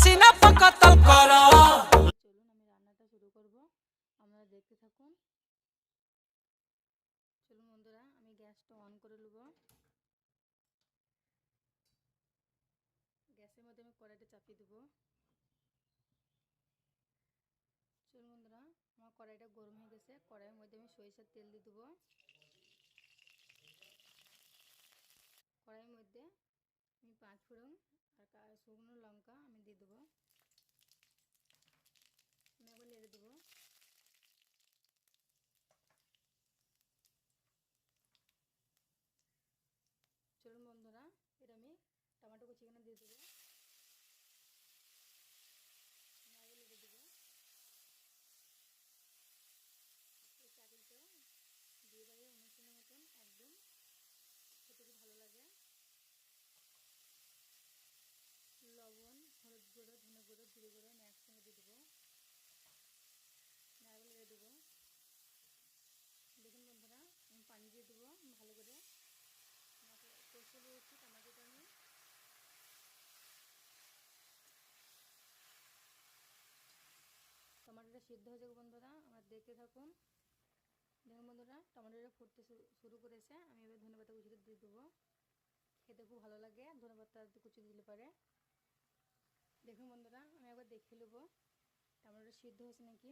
সিনা পাকাতাল করো। চলুন আমি রান্নাটা শুরু করব, আপনারা দেখতে থাকুন। চলুন বন্ধুরা, আমি গ্যাসটা অন করে নেব। গ্যাসের মধ্যে আমি কড়াইটা চাপিয়ে দেবো। চলুন বন্ধুরা, আমার কড়াইটা গরম হয়ে গেছে। কড়াইয়ের মধ্যে আমি সরিষার তেল দিয়ে দেবো। কড়াইয়ের মধ্যে আমি 5 ফোড়ন আর শুকনো লঙ্কা আমি দিয়ে দেবো। আমি একবার নেড়ে দেবো। চলুন বন্ধুরা, এটা আমি টমেটো কুচি এখানে দিয়ে দেবো। আমি নেড়ে দেবো। এই চাটনিটা বিয়ে বাড়ির অনুষ্ঠানের মতন একদম খেতে খুব ভালো লাগে। লবণ, হলুদ গুঁড়ো, ধনে গুঁড়ো, জিরে গুঁড়ো আমি একসঙ্গে দিয়ে দেবো। নারকেল দিয়ে দেবো। দেখুন বন্ধুরা, আমি পানি দিয়ে দেবো ভালো করে। কষে নিয়েছি টমেটোটা আমি। টমেটোটা সিদ্ধ হয়ে যাবে বন্ধুরা, আমরা দেখতে থাকুন। দেখুন বন্ধুরা, টমেটোটা ফুটতে শুরু করেছে। আমি এবার ধনেপাতা কুচিটা দিয়ে দেবো। খেতে খুব ভালো লাগে ধনেপাতা কুচি দিলে পারে। দেখুন বন্ধুরা, আমি একবার দেখে নেবো টমেটোটা সিদ্ধ হয়েছে নাকি।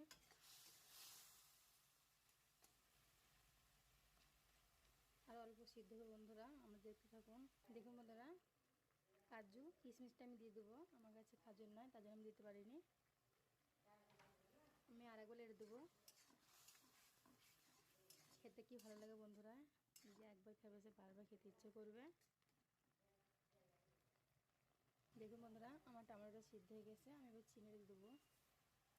আর অল্প সিদ্ধ হবে বন্ধুরা, আমরা দেখতে থাকুন। দেখুন বন্ধুরা, কাজু কিশমিশটা আমি দিয়ে দেবো। আমার কাছে খাজুর নয়, তার জন্য আমি দিতে পারিনি। আমি আর একবার নেড়ে দেবো। খেতে কি ভালো লাগে বন্ধুরা, যে একবার খাবে সে বারবার খেতে ইচ্ছে করবে। দেখুন বন্ধুরা, আমার টমেটোটা সিদ্ধ হয়ে গেছে। আমি এবার চিনি দিয়ে দেবো।